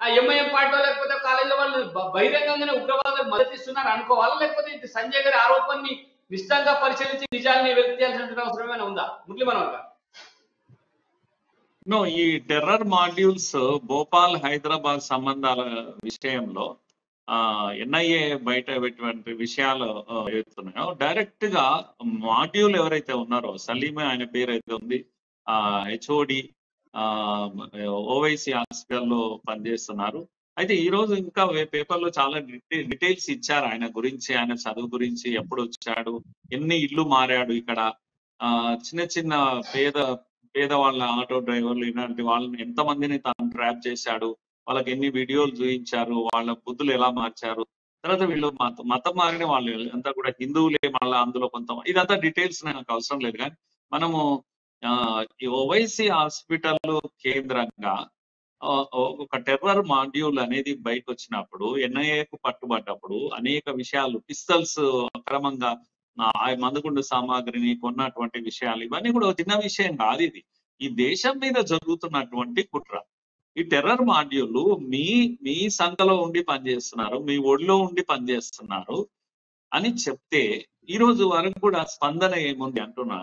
ఆ MIM party లేకపోతే కాలేజీలో వాళ్ళు బహిరంగంగానే ఉగ్రవాదులకు మద్దతు ఇస్తున్నారు అనుకోవాలా, లేకపోతే ఇది సంజయ్ గారి ఆరోపణని నిశ్చితంగా పరిశీలించి నిజాన్ని వెలికి తీయాల్సిన అవసరం ఏమైనా ఉందా? మురళీమనోహర్ గారు. ఈ టెర్రర్ మాడ్యూల్స్ భోపాల్ హైదరాబాద్ సంబంధాల విషయంలో ఎన్ఐఏ బయట పెట్టినటువంటి విషయాలు ఏవైతున్నాయో డైరెక్ట్ గా మాడ్యూల్ ఎవరైతే ఉన్నారో సలీమే ఆయన పేరు అయితే ఉంది, హెచ్ఓడి ఓవైసీ హాస్పిటల్లో పనిచేస్తున్నారు. అయితే ఈ రోజు ఇంకా పేపర్లో చాలా డీటెయిల్స్ ఇచ్చారు ఆయన గురించి, ఆయన చదువు గురించి, ఎప్పుడు వచ్చాడు, ఎన్ని ఇల్లు మారాడు ఇక్కడ, చిన్న చిన్న పేదవాళ్ళ ఆటో డ్రైవర్లు ఇలాంటి వాళ్ళని ఎంతమందిని తాను ట్రాప్ చేశాడు, వాళ్ళకి ఎన్ని వీడియోలు చూపించారు, వాళ్ళ బుద్ధులు ఎలా మార్చారు, తర్వాత వీళ్ళు మతం మారిన వాళ్ళు అంతా కూడా హిందువులే, మళ్ళీ అందులో కొంత ఇదంతా డీటెయిల్స్ నాకు అవసరం లేదు. కానీ మనము ఈ ఓవైసీ హాస్పిటల్ కేంద్రంగా ఒక టెర్రర్ మాడ్యూల్ అనేది బయటకు వచ్చినప్పుడు, ఎన్ఐఏకు పట్టుబడ్డప్పుడు అనేక విషయాలు, పిస్తల్స్ అక్రమంగా మందుగుండు సామాగ్రిని కొన్నటువంటి విషయాలు, ఇవన్నీ కూడా చిన్న విషయం కాదు. ఇది ఈ దేశం మీద జరుగుతున్నటువంటి కుట్ర. ఈ టెర్రర్ మాడ్యూల్ మీ సంఖలో ఉండి పనిచేస్తున్నారు, మీ ఒడిలో ఉండి పనిచేస్తున్నారు అని చెప్తే ఈ రోజు వరకు కూడా స్పందన ఏముంది అంటున్నా.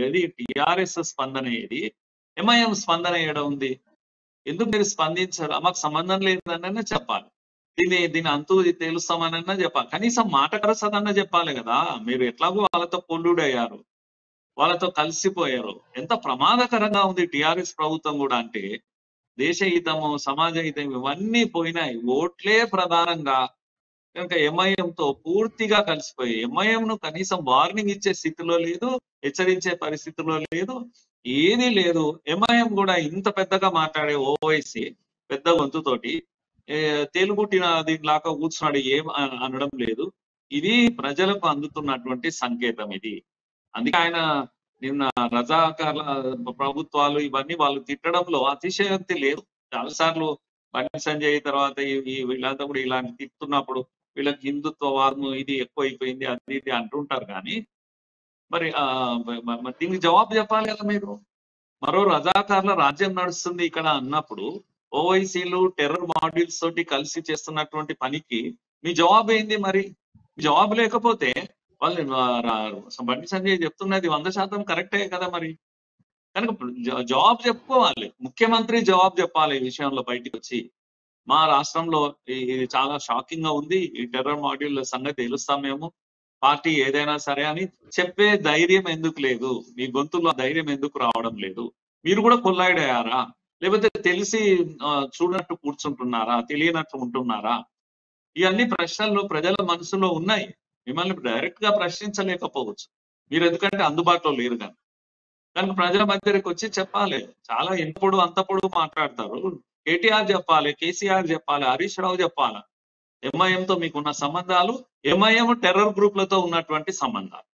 ఏది టిఆర్ఎస్ స్పందన, ఏది ఎంఐఎం స్పందన ఏడ ఉంది? ఎందుకు మీరు స్పందించారు? మాకు సంబంధం లేదన్న చెప్పాలి, దీని అంతు తెలుస్తామనన్నా చెప్పాలి, కనీసం మాట కరసదన్నా చెప్పాలి కదా. మీరు ఎట్లాగో వాళ్ళతో పొల్లుడయ్యారు, వాళ్ళతో కలిసిపోయారు. ఎంత ప్రమాదకరంగా ఉంది టిఆర్ఎస్ ప్రభుత్వం కూడా అంటే, దేశ హితము, సమాజ హితం ఇవన్నీ పోయినాయి, ఓట్లే ప్రధానంగా. కనుక ఎంఐఎంతో పూర్తిగా కలిసిపోయి ఎంఐఎం ను కనీసం వార్నింగ్ ఇచ్చే స్థితిలో లేదు, హెచ్చరించే పరిస్థితిలో లేదు, ఏది లేదు. ఎంఐఎం కూడా ఇంత పెద్దగా మాట్లాడే ఓవైసీ పెద్ద గొంతుతోటి తేలుగుట్టిన దీనిలాగా కూర్చున్నాడు, ఏం అనడం లేదు. ఇది ప్రజలకు అందుతున్నటువంటి సంకేతం ఇది. అందుకే ఆయన నిన్న రజాకార్ల ప్రభుత్వాలు ఇవన్నీ వాళ్ళు తిట్టడంలో అతిశయోక్తి లేదు. చాలాసార్లు బండి సంజయ్ తర్వాత వీళ్ళంతా కూడా ఇలాంటి తిట్టున్నప్పుడు వీళ్ళకి హిందుత్వవాదం ఇది ఎక్కువైపోయింది అది ఇది అంటుంటారు. కానీ మరి దీనికి జవాబు చెప్పాలి కదా మీరు. మరో రజాకార్ల రాజ్యం నడుస్తుంది ఇక్కడ అన్నప్పుడు ఓవైసీలు టెర్రర్ మాడ్యూల్స్ తోటి కలిసి చేస్తున్నటువంటి పనికి మీ జవాబు ఏంది? మరి జవాబు లేకపోతే వాళ్ళు బండి సంజయ్ చెప్తున్నది 100% కరెక్టే కదా. మరి కనుక జవాబు చెప్పుకోవాలి, ముఖ్యమంత్రి జవాబు చెప్పాలి ఈ విషయంలో బయటికి వచ్చి. మా రాష్ట్రంలో ఇది చాలా షాకింగ్ గా ఉంది, ఈ టెర్రర్ మాడ్యూల్ సంగతి తెలుస్తాం మేము, పార్టీ ఏదైనా సరే అని చెప్పే ధైర్యం ఎందుకు లేదు? మీ గొంతుల్లో ధైర్యం ఎందుకు రావడం లేదు? మీరు కూడా కొల్లాయిడయ్యారా? లేకపోతే తెలిసి చూడనట్టు కూర్చుంటున్నారా? తెలియనట్టు ఉంటున్నారా? ఇవన్నీ ప్రశ్నలు ప్రజల మనసులో ఉన్నాయి. మిమ్మల్ని డైరెక్ట్ గా ప్రశ్నించలేకపోవచ్చు, మీరు ఎందుకంటే అందుబాటులో లేరు. కానీ కనుక ప్రజల మధ్యకి వచ్చి చెప్పాలి. చాలా ఎంతప్పుడు అంతప్పుడు మాట్లాడతారు. కేటీఆర్ చెప్పాలి, కేసీఆర్ చెప్పాలి, హరీష్ రావు చెప్పాలి. ఎంఐఎంతో మీకున్న సంబంధాలు ఎంఐఎం టెర్రర్ గ్రూప్లతో ఉన్నటువంటి సంబంధాలు.